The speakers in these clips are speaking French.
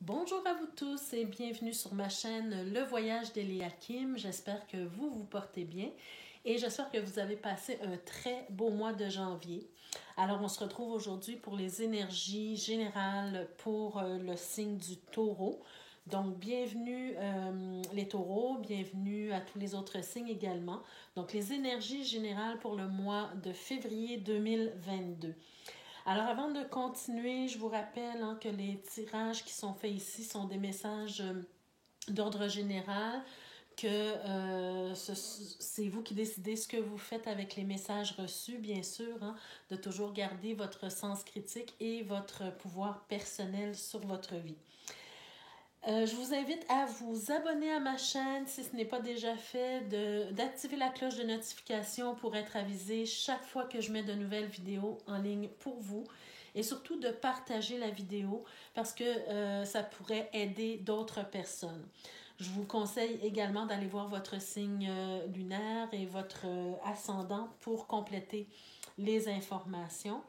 Bonjour à vous tous et bienvenue sur ma chaîne Le Voyage d'Eliakim. J'espère que vous vous portez bien et j'espère que vous avez passé un très beau mois de janvier. Alors, on se retrouve aujourd'hui pour les énergies générales pour le signe du taureau. Donc, bienvenue les taureaux, bienvenue à tous les autres signes également. Donc, les énergies générales pour le mois de février 2022. Alors, avant de continuer, je vous rappelle que les tirages qui sont faits ici sont des messages d'ordre général, que c'est vous qui décidez ce que vous faites avec les messages reçus, bien sûr, de toujours garder votre sens critique et votre pouvoir personnel sur votre vie. Je vous invite à vous abonner à ma chaîne si ce n'est pas déjà fait, d'activer la cloche de notification pour être avisé chaque fois que je mets de nouvelles vidéos en ligne pour vous et surtout de partager la vidéo parce que ça pourrait aider d'autres personnes. Je vous conseille également d'aller voir votre signe lunaire et votre ascendant pour compléter les informations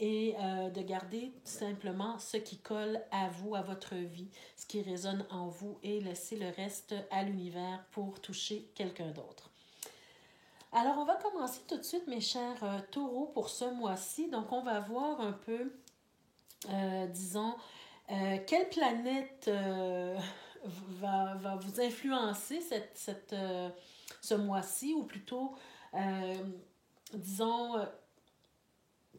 et de garder simplement ce qui colle à vous, à votre vie, ce qui résonne en vous et laisser le reste à l'univers pour toucher quelqu'un d'autre. Alors, on va commencer tout de suite, mes chers taureaux, pour ce mois-ci. Donc, on va voir un peu, quelle planète va vous influencer ce mois-ci, ou plutôt, disons,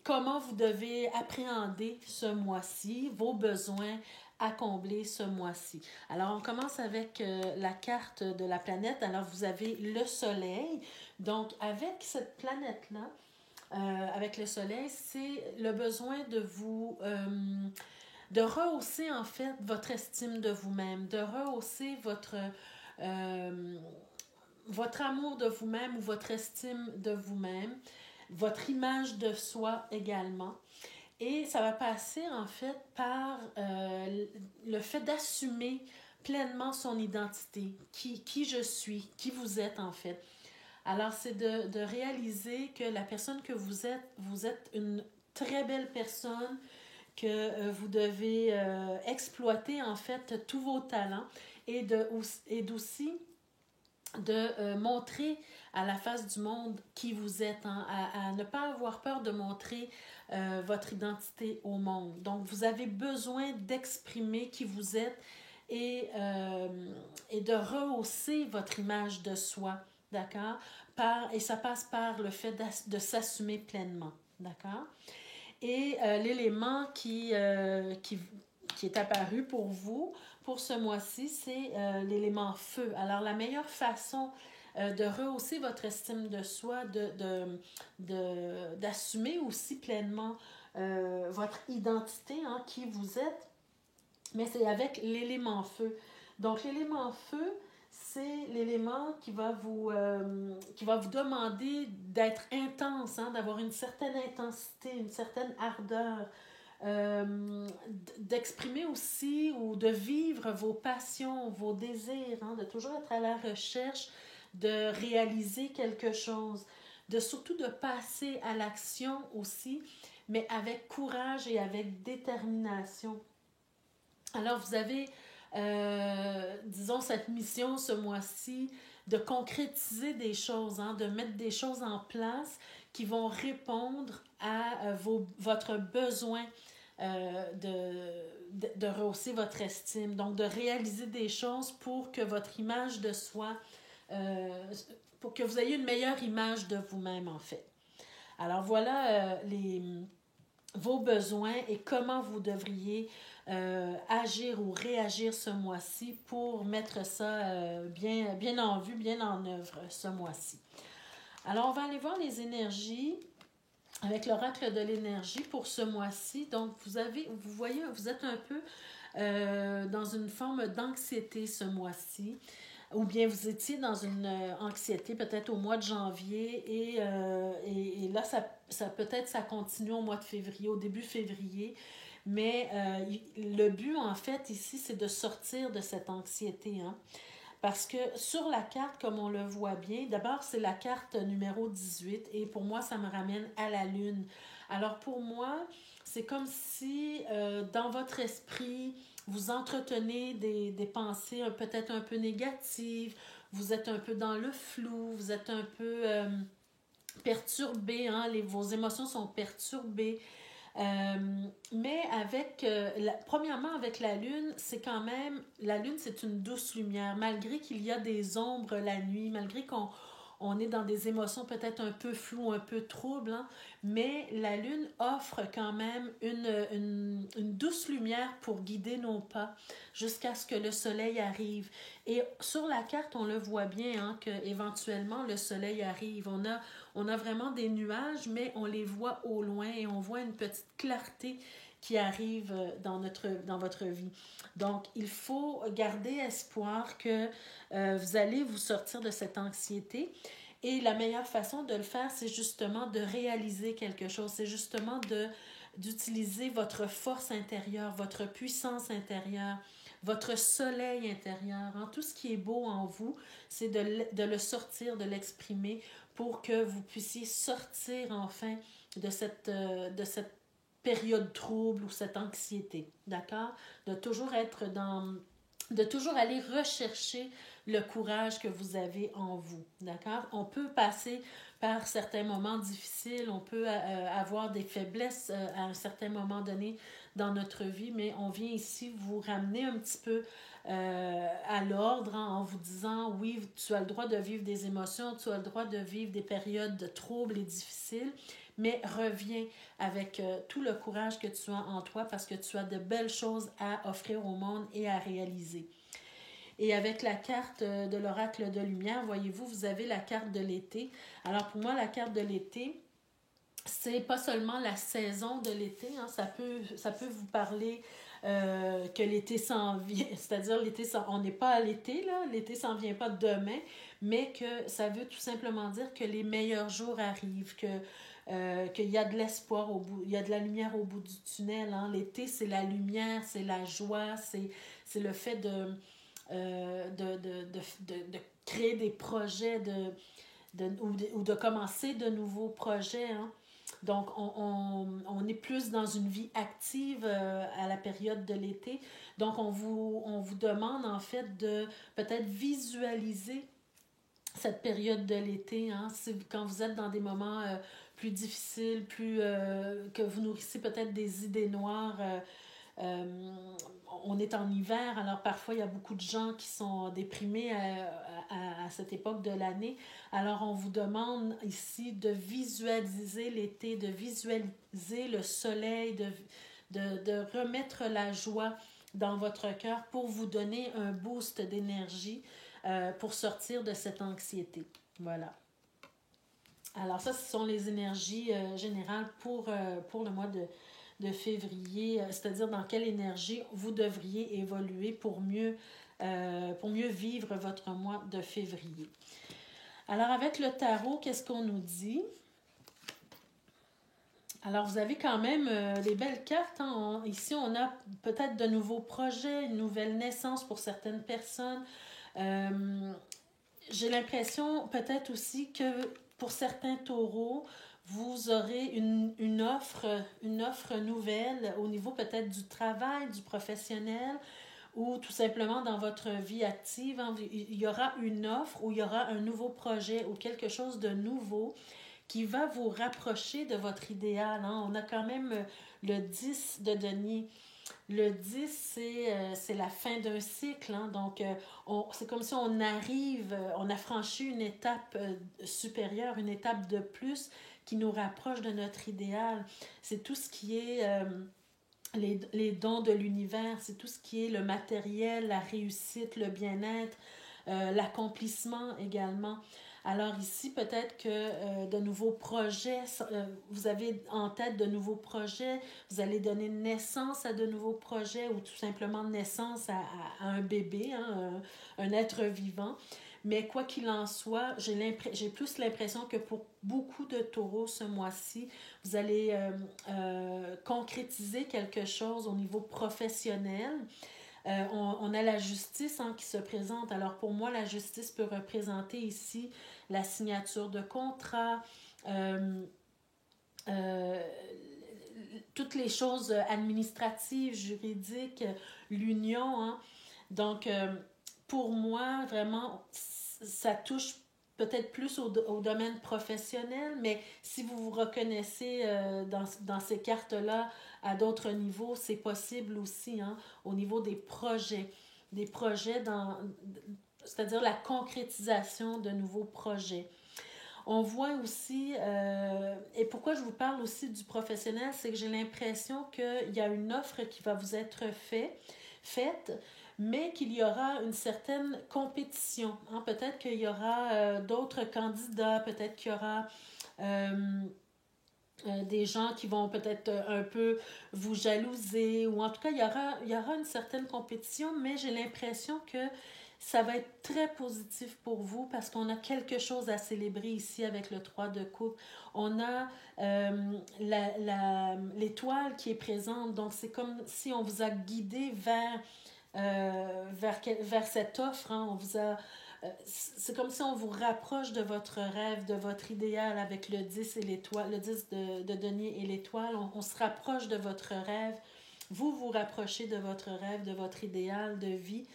comment vous devez appréhender ce mois-ci, vos besoins à combler ce mois-ci. Alors, on commence avec la carte de la planète. Alors, vous avez le Soleil. Donc, avec cette planète-là, avec le Soleil, c'est le besoin de vous... de rehausser, en fait, votre estime de vous-même, de rehausser votre amour de vous-même ou votre estime de vous-même, votre image de soi également. Et ça va passer en fait par le fait d'assumer pleinement son identité, qui je suis, qui vous êtes en fait. Alors c'est de réaliser que la personne que vous êtes une très belle personne, que vous devez exploiter en fait tous vos talents et d'aussi de montrer à la face du monde qui vous êtes, à ne pas avoir peur de montrer votre identité au monde. Donc, vous avez besoin d'exprimer qui vous êtes et de rehausser votre image de soi, d'accord? Et ça passe par le fait de s'assumer pleinement, d'accord? Et l'élément qui est apparu pour vous pour ce mois-ci, c'est l'élément feu. Alors, la meilleure façon de rehausser votre estime de soi, d'assumer aussi pleinement votre identité, qui vous êtes, mais c'est avec l'élément feu. Donc, l'élément feu, c'est l'élément qui va vous demander d'être intense, d'avoir une certaine intensité, une certaine ardeur, d'exprimer aussi ou de vivre vos passions, vos désirs, de toujours être à la recherche de réaliser quelque chose, surtout de passer à l'action aussi, mais avec courage et avec détermination. Alors, vous avez, disons, cette mission ce mois-ci de concrétiser des choses, de mettre des choses en place qui vont répondre à votre besoin de rehausser votre estime. Donc, de réaliser des choses pour que votre image de soi, pour que vous ayez une meilleure image de vous-même, en fait. Alors, voilà vos besoins et comment vous devriez agir ou réagir ce mois-ci pour mettre ça bien en vue, bien en œuvre ce mois-ci. Alors, on va aller voir les énergies avec l'oracle de l'énergie pour ce mois-ci. Donc, vous voyez, vous êtes un peu dans une forme d'anxiété ce mois-ci. Ou bien vous étiez dans une anxiété peut-être au mois de janvier et là, ça continue au mois de février, au début février. Mais le but, en fait, ici, c'est de sortir de cette anxiété. Parce que sur la carte, comme on le voit bien, d'abord, c'est la carte numéro 18 et pour moi, ça me ramène à la Lune. Alors pour moi, c'est comme si dans votre esprit, vous entretenez des pensées peut-être un peu négatives, vous êtes un peu dans le flou, vous êtes un peu perturbé, hein, vos émotions sont perturbées. Mais premièrement, avec la lune, c'est quand même, la lune, c'est une douce lumière. Malgré qu'il y a des ombres la nuit, malgré qu'on est dans des émotions peut-être un peu floues, un peu troubles, hein, mais la lune offre quand même une douce lumière pour guider nos pas jusqu'à ce que le soleil arrive. Et sur la carte, on le voit bien, hein, qu'éventuellement le soleil arrive. On a vraiment des nuages, mais on les voit au loin et on voit une petite clarté qui arrive dans votre vie. Donc, il faut garder espoir que vous allez vous sortir de cette anxiété. Et la meilleure façon de le faire, c'est justement de réaliser quelque chose. C'est justement d'utiliser votre force intérieure, votre puissance intérieure, votre soleil intérieur. Hein. Tout ce qui est beau en vous, c'est de le sortir, de l'exprimer pour que vous puissiez sortir enfin de cette période trouble ou cette anxiété. D'accord? De toujours aller rechercher le courage que vous avez en vous. D'accord? On peut passer par certains moments difficiles, on peut avoir des faiblesses à un certain moment donné dans notre vie, mais on vient ici vous ramener un petit peu à l'ordre, hein, en vous disant, oui, tu as le droit de vivre des émotions, tu as le droit de vivre des périodes de troubles et difficiles, mais reviens avec tout le courage que tu as en toi parce que tu as de belles choses à offrir au monde et à réaliser. Et avec la carte de l'oracle de lumière, voyez-vous, vous avez la carte de l'été. Alors pour moi, la carte de l'été, c'est pas seulement la saison de l'été, hein, ça peut vous parler que l'été s'en vient, c'est-à-dire on n'est pas à l'été, là, l'été s'en vient pas demain, mais que ça veut tout simplement dire que les meilleurs jours arrivent, qu'il y a de l'espoir il y a de la lumière au bout du tunnel. Hein. L'été, c'est la lumière, c'est la joie, c'est le fait de créer des projets, ou de commencer de nouveaux projets. Hein. Donc, on est plus dans une vie active à la période de l'été. Donc, on vous demande en fait de peut-être visualiser cette période de l'été. Hein, quand vous êtes dans des moments plus difficiles, que vous nourrissez peut-être des idées noires. On est en hiver, alors parfois il y a beaucoup de gens qui sont déprimés à cette époque de l'année. Alors on vous demande ici de visualiser l'été, de visualiser le soleil, de remettre la joie dans votre cœur pour vous donner un boost d'énergie pour sortir de cette anxiété. Voilà. Alors ça, ce sont les énergies générales pour le mois de février, c'est-à-dire dans quelle énergie vous devriez évoluer pour mieux vivre votre mois de février. Alors avec le tarot, qu'est-ce qu'on nous dit? Alors vous avez quand même des belles cartes. Hein? Ici, on a peut-être de nouveaux projets, une nouvelle naissance pour certaines personnes. J'ai l'impression peut-être aussi que pour certains taureaux, vous aurez une offre nouvelle au niveau peut-être du travail, du professionnel ou tout simplement dans votre vie active. Il y aura une offre ou il y aura un nouveau projet ou quelque chose de nouveau qui va vous rapprocher de votre idéal. Hein. On a quand même le 10 de denier. Le 10, c'est la fin d'un cycle. Hein? Donc, c'est comme si on a franchi une étape supérieure, une étape de plus qui nous rapproche de notre idéal. C'est tout ce qui est les dons de l'univers, c'est tout ce qui est le matériel, la réussite, le bien-être, l'accomplissement également. Alors ici, peut-être que de nouveaux projets, vous avez en tête de nouveaux projets, vous allez donner naissance à de nouveaux projets ou tout simplement naissance à un bébé, hein, un être vivant. Mais quoi qu'il en soit, j'ai plus l'impression que pour beaucoup de taureaux ce mois-ci, vous allez concrétiser quelque chose au niveau professionnel. On a la justice qui se présente. Alors pour moi, la justice peut représenter ici la signature de contrat, toutes les choses administratives, juridiques, l'union. Hein. Donc, pour moi, vraiment, ça touche peut-être plus au domaine professionnel, mais si vous vous reconnaissez dans ces cartes-là à d'autres niveaux, c'est possible aussi, hein, au niveau des projets. Des projets c'est-à-dire la concrétisation de nouveaux projets. On voit aussi, et pourquoi je vous parle aussi du professionnel, c'est que j'ai l'impression qu'il y a une offre qui va vous être faite, mais qu'il y aura une certaine compétition. Hein? Peut-être qu'il y aura d'autres candidats, peut-être qu'il y aura des gens qui vont peut-être un peu vous jalouser, ou en tout cas, il y aura une certaine compétition, mais j'ai l'impression que ça va être très positif pour vous parce qu'on a quelque chose à célébrer ici avec le 3 de coupe. On a l'étoile qui est présente, donc c'est comme si on vous a guidé vers cette offre. Hein. On vous a, c'est comme si on vous rapproche de votre rêve, de votre idéal avec le 10 et l'étoile, le 10 de denier et l'étoile. On se rapproche de votre rêve. Vous vous rapprochez de votre rêve, de votre idéal de vie.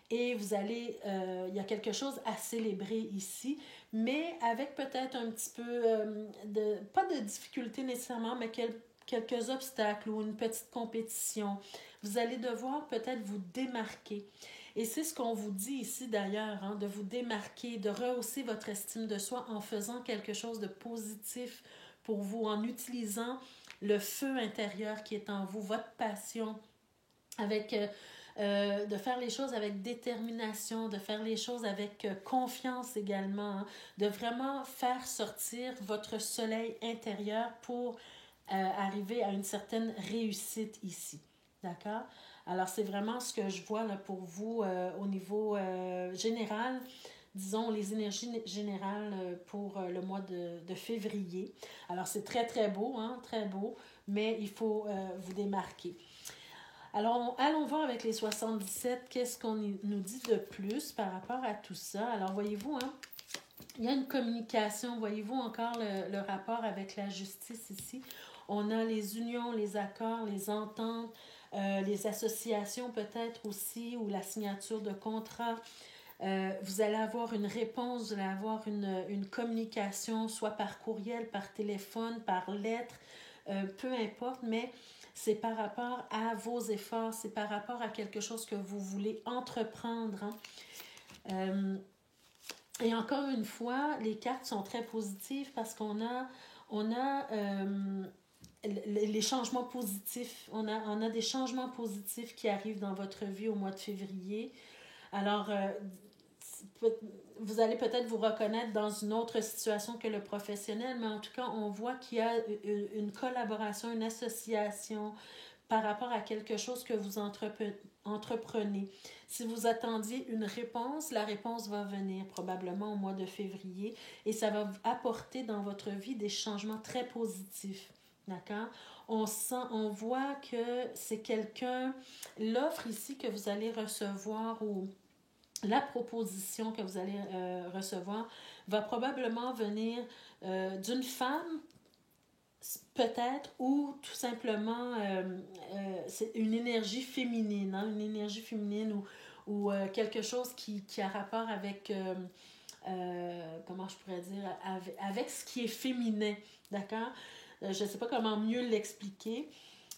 Et vous allez, il y a quelque chose à célébrer ici, mais avec peut-être un petit peu, pas de difficulté nécessairement, mais quelques obstacles ou une petite compétition. Vous allez devoir peut-être vous démarquer. Et c'est ce qu'on vous dit ici d'ailleurs, hein, de vous démarquer, de rehausser votre estime de soi en faisant quelque chose de positif pour vous, en utilisant le feu intérieur qui est en vous, votre passion, avec... de faire les choses avec détermination, de faire les choses avec confiance également, hein, de vraiment faire sortir votre soleil intérieur pour arriver à une certaine réussite ici. D'accord? Alors, c'est vraiment ce que je vois là, pour vous au niveau général, disons les énergies générales pour le mois de février. Alors, c'est très, très beau, hein, très beau, mais il faut vous démarquer. Alors, allons voir avec les 77, qu'est-ce qu'on nous dit de plus par rapport à tout ça. Alors, voyez-vous, hein, il y a une communication, voyez-vous encore le rapport avec la justice ici. On a les unions, les accords, les ententes, les associations peut-être aussi, ou la signature de contrats. Vous allez avoir une réponse, vous allez avoir une communication, soit par courriel, par téléphone, par lettre, peu importe, mais c'est par rapport à vos efforts, c'est par rapport à quelque chose que vous voulez entreprendre. Hein. Et encore une fois, les cartes sont très positives parce qu'on a les changements positifs. On a des changements positifs qui arrivent dans votre vie au mois de février. Alors, vous allez peut-être vous reconnaître dans une autre situation que le professionnel, mais en tout cas, on voit qu'il y a une collaboration, une association par rapport à quelque chose que vous entreprenez. Si vous attendiez une réponse, la réponse va venir probablement au mois de février et ça va apporter dans votre vie des changements très positifs. D'accord? On voit que c'est quelqu'un, l'offre ici que vous allez recevoir ou la proposition que vous allez recevoir va probablement venir d'une femme, peut-être, ou tout simplement c'est une énergie féminine, hein, une énergie féminine ou quelque chose qui a rapport avec, comment je pourrais dire, avec ce qui est féminin, d'accord? Je ne sais pas comment mieux l'expliquer,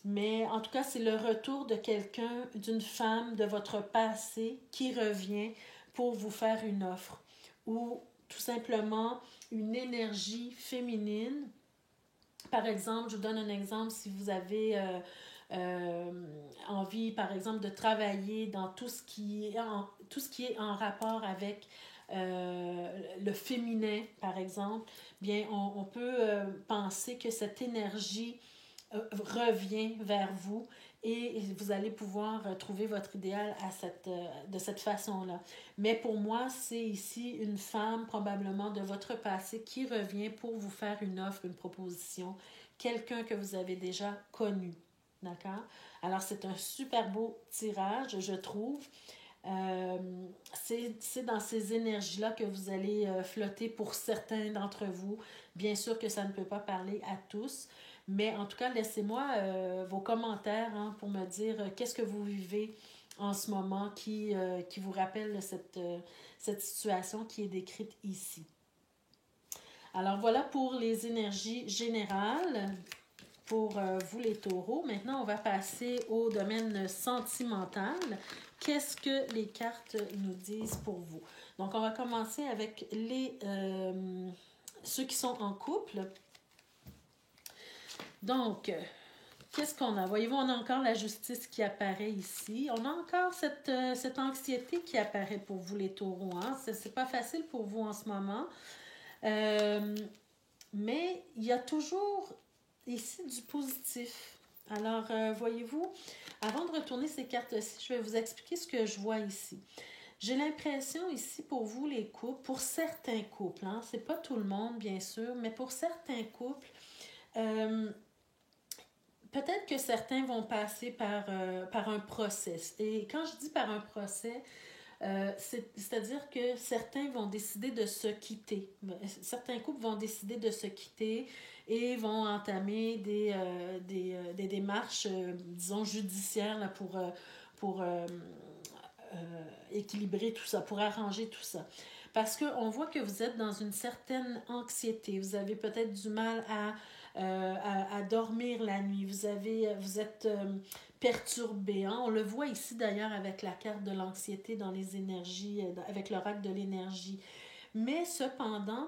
mais en tout cas, c'est le retour de quelqu'un, d'une femme, de votre passé qui revient pour vous faire une offre. Ou tout simplement une énergie féminine. Par exemple, je vous donne un exemple, si vous avez envie, par exemple, de travailler dans tout ce qui est en rapport avec le féminin, par exemple, bien, on peut penser que cette énergie revient vers vous et vous allez pouvoir trouver votre idéal de cette façon-là. Mais pour moi, c'est ici une femme probablement de votre passé qui revient pour vous faire une offre, une proposition, quelqu'un que vous avez déjà connu. D'accord? Alors, c'est un super beau tirage, je trouve. C'est dans ces énergies-là que vous allez flotter pour certains d'entre vous. Bien sûr que ça ne peut pas parler à tous, Mais en tout cas, laissez-moi vos commentaires hein, pour me dire qu'est-ce que vous vivez en ce moment qui vous rappelle cette situation qui est décrite ici. Alors voilà pour les énergies générales pour vous les taureaux. Maintenant, on va passer au domaine sentimental. Qu'est-ce que les cartes nous disent pour vous? Donc, on va commencer avec ceux qui sont en couple. Donc, qu'est-ce qu'on a? Voyez-vous, on a encore la justice qui apparaît ici. On a encore cette anxiété qui apparaît pour vous les taureaux. Hein? C'est pas facile pour vous en ce moment. Mais il y a toujours ici du positif. Alors, voyez-vous, avant de retourner ces cartes-ci, je vais vous expliquer ce que je vois ici. J'ai l'impression ici pour vous les couples, pour certains couples, hein, c'est pas tout le monde bien sûr, mais pour certains couples, peut-être que certains vont passer par un process. Et quand je dis par un procès, c'est-à-dire que certains vont décider de se quitter. Certains couples vont décider de se quitter et vont entamer des démarches, disons, judiciaires là, pour équilibrer tout ça, pour arranger tout ça. Parce qu'on voit que vous êtes dans une certaine anxiété. Vous avez peut-être du mal à dormir la nuit. Vous êtes perturbé. Hein? On le voit ici d'ailleurs avec la carte de l'anxiété dans les énergies, avec l'oracle de l'énergie. Mais cependant,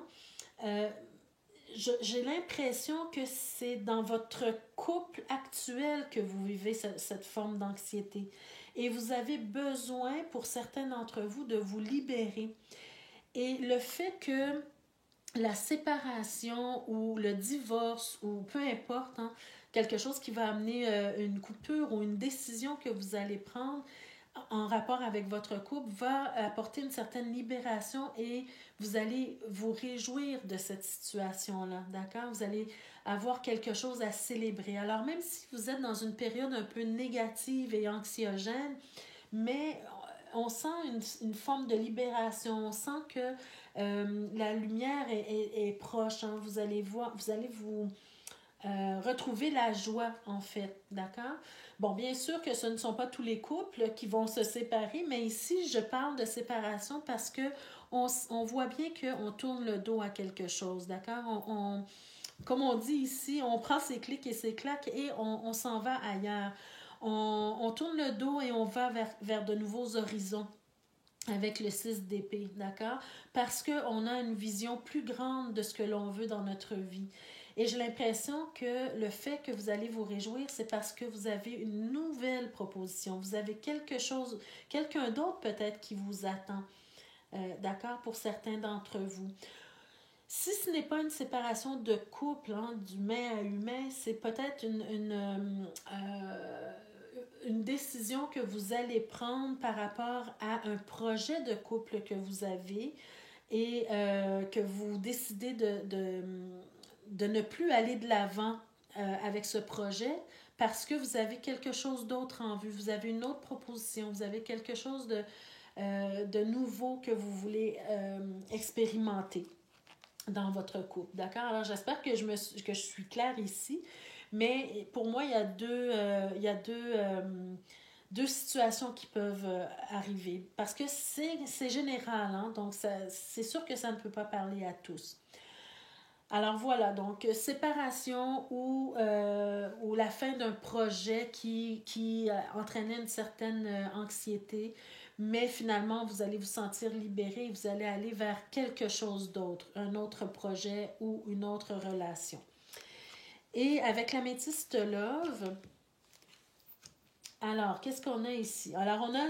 j'ai l'impression que c'est dans votre couple actuel que vous vivez cette forme d'anxiété. Et vous avez besoin, pour certains d'entre vous, de vous libérer. Et le fait que la séparation ou le divorce ou peu importe, hein, quelque chose qui va amener une coupure ou une décision que vous allez prendre en rapport avec votre couple va apporter une certaine libération et vous allez vous réjouir de cette situation-là, d'accord? Vous allez avoir quelque chose à célébrer. Alors même si vous êtes dans une période un peu négative et anxiogène, mais on sent une forme de libération, on sent que la lumière est proche, hein? Vous allez vous retrouver la joie, en fait, d'accord? Bon, bien sûr que ce ne sont pas tous les couples qui vont se séparer, mais ici, je parle de séparation parce que on voit bien qu'on tourne le dos à quelque chose, d'accord? Comme on dit ici, on prend ses clics et ses claques et on s'en va ailleurs. On tourne le dos et on va vers de nouveaux horizons avec le 6 d'épée, d'accord? Parce qu'on a une vision plus grande de ce que l'on veut dans notre vie. Et j'ai l'impression que le fait que vous allez vous réjouir, c'est parce que vous avez une nouvelle proposition. Vous avez quelque chose, quelqu'un d'autre peut-être qui vous attend, d'accord, pour certains d'entre vous. Si ce n'est pas une séparation de couple, hein, d'humain à humain, c'est peut-être une décision que vous allez prendre par rapport à un projet de couple que vous avez et que vous décidez de ne plus aller de l'avant avec ce projet parce que vous avez quelque chose d'autre en vue, vous avez une autre proposition, vous avez quelque chose de nouveau que vous voulez expérimenter dans votre couple, d'accord? Alors, j'espère que je suis claire ici, mais pour moi, il y a deux situations qui peuvent arriver, parce que c'est général, hein? Donc c'est sûr que ça ne peut pas parler à tous. Alors voilà, donc séparation ou la fin d'un projet qui entraînait une certaine anxiété, mais finalement vous allez vous sentir libéré et vous allez aller vers quelque chose d'autre, un autre projet ou une autre relation. Et avec la métiste Love, alors, qu'est-ce qu'on a ici? Alors, on a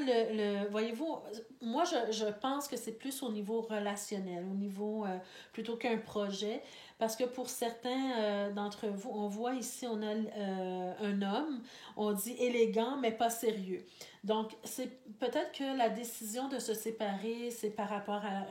voyez-vous, moi, je pense que c'est plus au niveau relationnel, au niveau, plutôt qu'un projet, parce que pour certains d'entre vous, on voit ici, on a un homme, on dit élégant, mais pas sérieux. Donc, c'est peut-être que la décision de se séparer, c'est par rapport à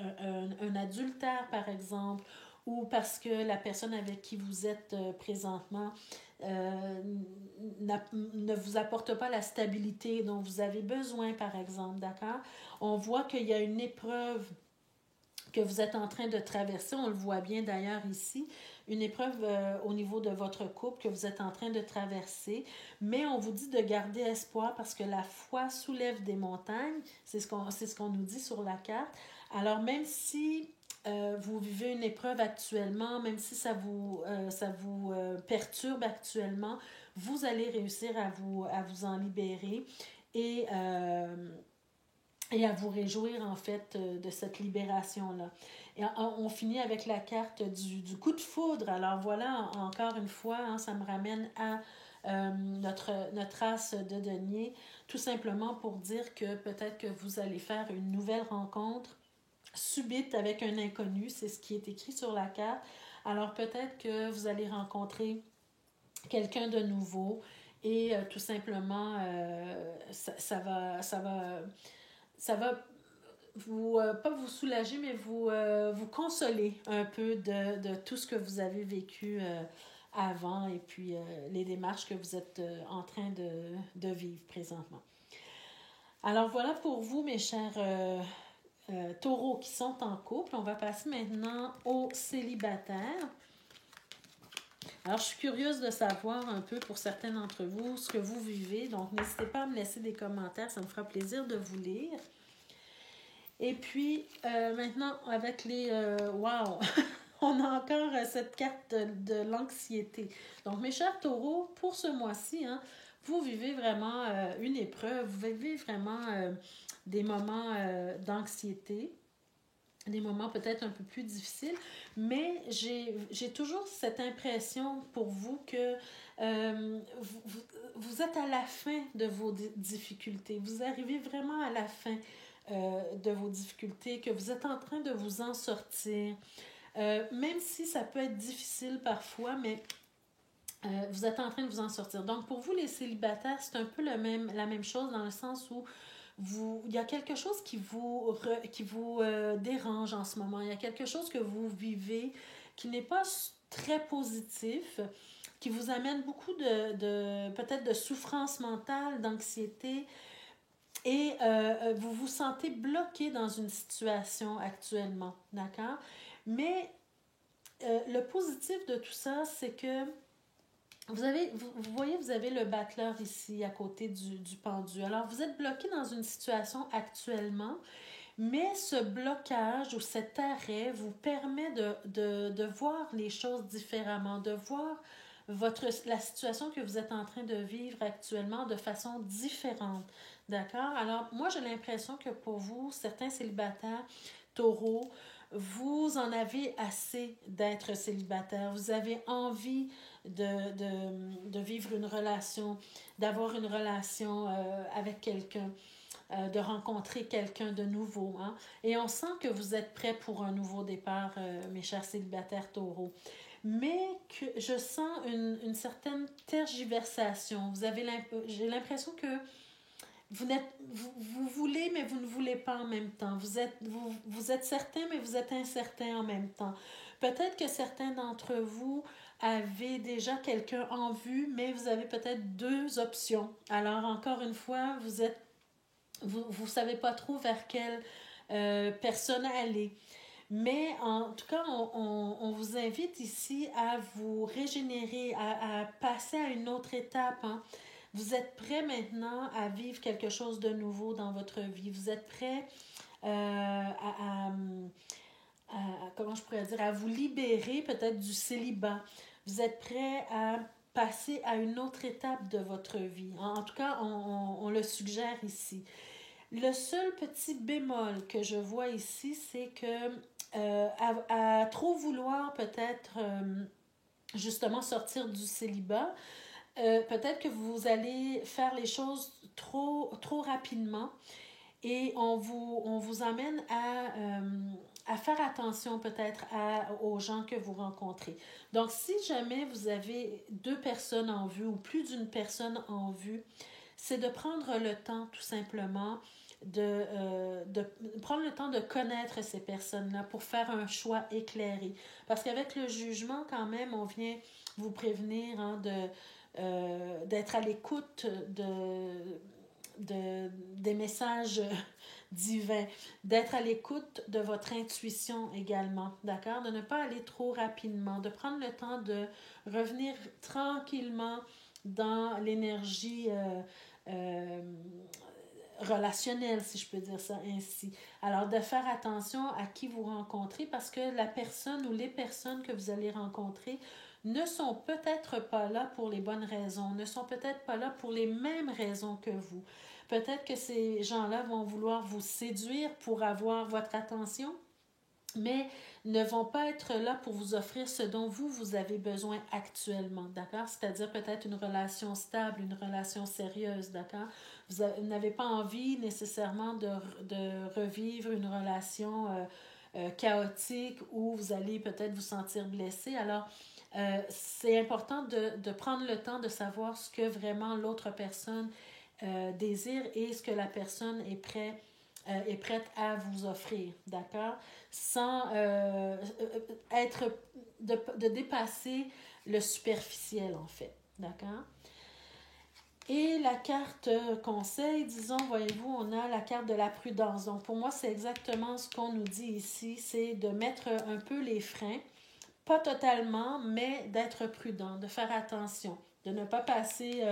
un adultère, par exemple, ou parce que la personne avec qui vous êtes présentement ne vous apporte pas la stabilité dont vous avez besoin, par exemple, d'accord? On voit qu'il y a une épreuve que vous êtes en train de traverser, on le voit bien d'ailleurs ici, une épreuve au niveau de votre couple que vous êtes en train de traverser, mais on vous dit de garder espoir parce que la foi soulève des montagnes, c'est ce qu'on nous dit sur la carte. Alors même si vous vivez une épreuve actuellement, même si ça vous perturbe actuellement, vous allez réussir à vous en libérer et à vous réjouir en fait de cette libération-là. Et on finit avec la carte du coup de foudre. Alors voilà, encore une fois, hein, ça me ramène à notre as de denier, tout simplement pour dire que peut-être que vous allez faire une nouvelle rencontre subite avec un inconnu, c'est ce qui est écrit sur la carte. Alors peut-être que vous allez rencontrer quelqu'un de nouveau et tout simplement ça va vous, pas vous soulager, mais vous consoler un peu de tout ce que vous avez vécu avant et puis les démarches que vous êtes en train de vivre présentement. Alors voilà pour vous, mes chers taureaux qui sont en couple. On va passer maintenant aux célibataires. Alors, je suis curieuse de savoir un peu pour certains d'entre vous ce que vous vivez. Donc, n'hésitez pas à me laisser des commentaires. Ça me fera plaisir de vous lire. Et puis, maintenant, avec les... wow! On a encore cette carte de l'anxiété. Donc, mes chers taureaux, pour ce mois-ci, hein, vous vivez vraiment une épreuve. Vous vivez vraiment des moments d'anxiété. Des moments peut-être un peu plus difficiles, mais j'ai toujours cette impression pour vous que vous êtes à la fin de vos difficultés. Vous arrivez vraiment à la fin de vos difficultés, que vous êtes en train de vous en sortir. Même si ça peut être difficile parfois, mais vous êtes en train de vous en sortir. Donc, pour vous, les célibataires, c'est un peu la même chose dans le sens où il y a quelque chose qui vous dérange en ce moment. Il y a quelque chose que vous vivez qui n'est pas très positif, qui vous amène beaucoup peut-être de souffrance mentale, d'anxiété, et vous vous sentez bloqué dans une situation actuellement, d'accord? Mais le positif de tout ça, c'est que vous voyez, vous avez le battleur ici à côté du pendu. Alors, vous êtes bloqué dans une situation actuellement, mais ce blocage ou cet arrêt vous permet de voir les choses différemment, de voir la situation que vous êtes en train de vivre actuellement de façon différente. D'accord? Alors, moi, j'ai l'impression que pour vous, certains célibataires, taureaux, vous en avez assez d'être célibataire. Vous avez envie de vivre une relation, d'avoir une relation avec quelqu'un, de rencontrer quelqu'un de nouveau. Hein? Et on sent que vous êtes prêts pour un nouveau départ, mes chers célibataires taureaux. Mais que je sens une certaine tergiversation. J'ai l'impression que vous voulez, mais vous ne voulez pas en même temps. Vous êtes certain, mais vous êtes incertain en même temps. Peut-être que certains d'entre vous avez déjà quelqu'un en vue, mais vous avez peut-être deux options. Alors, encore une fois, vous savez pas trop vers quelle personne aller. Mais en tout cas, on vous invite ici à vous régénérer, à passer à une autre étape. Hein. Vous êtes prêt maintenant à vivre quelque chose de nouveau dans votre vie. Vous êtes prêt comment je pourrais dire, à vous libérer peut-être du célibat. Vous êtes prêt à passer à une autre étape de votre vie. En tout cas, on le suggère ici. Le seul petit bémol que je vois ici, c'est que à trop vouloir peut-être justement sortir du célibat, peut-être que vous allez faire les choses trop rapidement et on vous amène à faire attention peut-être aux gens que vous rencontrez. Donc, si jamais vous avez deux personnes en vue ou plus d'une personne en vue, c'est de prendre le temps tout simplement de prendre le temps de connaître ces personnes-là pour faire un choix éclairé. Parce qu'avec le jugement, quand même, on vient vous prévenir hein, d'être à l'écoute des messages divins, d'être à l'écoute de votre intuition également, d'accord? De ne pas aller trop rapidement, de prendre le temps de revenir tranquillement dans l'énergie relationnelle, si je peux dire ça ainsi. Alors, de faire attention à qui vous rencontrez parce que la personne ou les personnes que vous allez rencontrer ne sont peut-être pas là pour les bonnes raisons, ne sont peut-être pas là pour les mêmes raisons que vous. Peut-être que ces gens-là vont vouloir vous séduire pour avoir votre attention, mais ne vont pas être là pour vous offrir ce dont vous avez besoin actuellement, d'accord? C'est-à-dire peut-être une relation stable, une relation sérieuse, d'accord? Vous n'avez pas envie nécessairement de revivre une relation chaotique où vous allez peut-être vous sentir blessé. Alors, c'est important de prendre le temps de savoir ce que vraiment l'autre personne désire et ce que la personne est prête à vous offrir, d'accord? Sans de dépasser le superficiel, en fait, d'accord? Et la carte conseil, disons, voyez-vous, on a la carte de la prudence. Donc, pour moi, c'est exactement ce qu'on nous dit ici, c'est de mettre un peu les freins, pas totalement, mais d'être prudent, de faire attention, de ne pas passer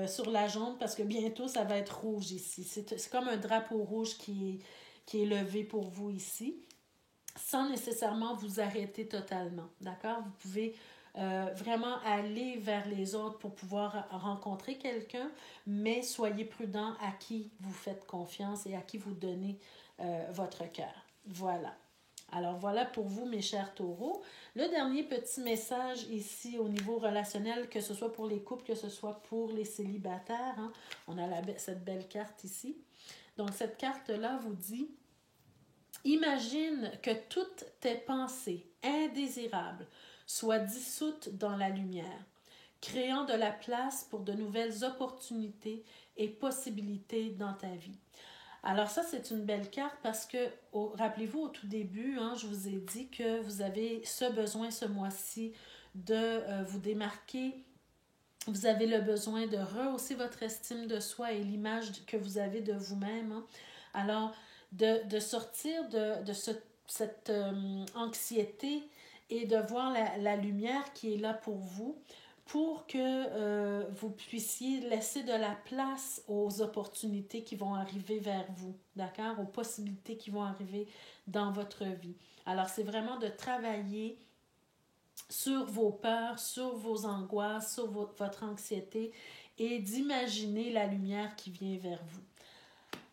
sur la jaune parce que bientôt, ça va être rouge ici. C'est comme un drapeau rouge qui est levé pour vous ici, sans nécessairement vous arrêter totalement, d'accord? Vous pouvez vraiment aller vers les autres pour pouvoir rencontrer quelqu'un, mais soyez prudent à qui vous faites confiance et à qui vous donnez votre cœur. Voilà. Alors voilà pour vous, mes chers taureaux. Le dernier petit message ici au niveau relationnel, que ce soit pour les couples, que ce soit pour les célibataires, hein, on a cette belle carte ici. Donc cette carte-là vous dit: imagine que toutes tes pensées indésirables soient dissoutes dans la lumière, créant de la place pour de nouvelles opportunités et possibilités dans ta vie. Alors ça, c'est une belle carte parce que, rappelez-vous, au tout début, hein, je vous ai dit que vous avez ce besoin ce mois-ci de vous démarquer. Vous avez le besoin de rehausser votre estime de soi et l'image que vous avez de vous-même. Hein. Alors, de sortir de cette anxiété et de voir la lumière qui est là pour que vous puissiez laisser de la place aux opportunités qui vont arriver vers vous, d'accord? Aux possibilités qui vont arriver dans votre vie. Alors, c'est vraiment de travailler sur vos peurs, sur vos angoisses, sur votre anxiété et d'imaginer la lumière qui vient vers vous.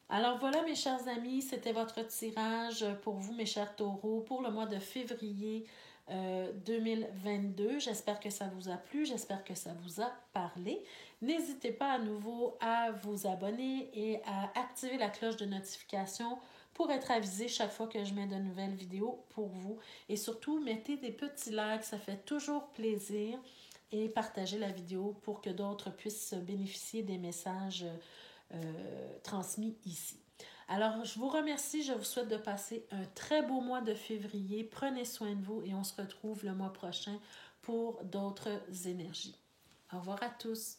Alors voilà, mes chers amis, c'était votre tirage pour vous, mes chers taureaux, pour le mois de février 2022. J'espère que ça vous a plu, j'espère que ça vous a parlé. N'hésitez pas à nouveau à vous abonner et à activer la cloche de notification pour être avisé chaque fois que je mets de nouvelles vidéos pour vous. Et surtout, mettez des petits likes, ça fait toujours plaisir. Et partagez la vidéo pour que d'autres puissent bénéficier des messages transmis ici. Alors, je vous remercie, je vous souhaite de passer un très beau mois de février. Prenez soin de vous et on se retrouve le mois prochain pour d'autres énergies. Au revoir à tous.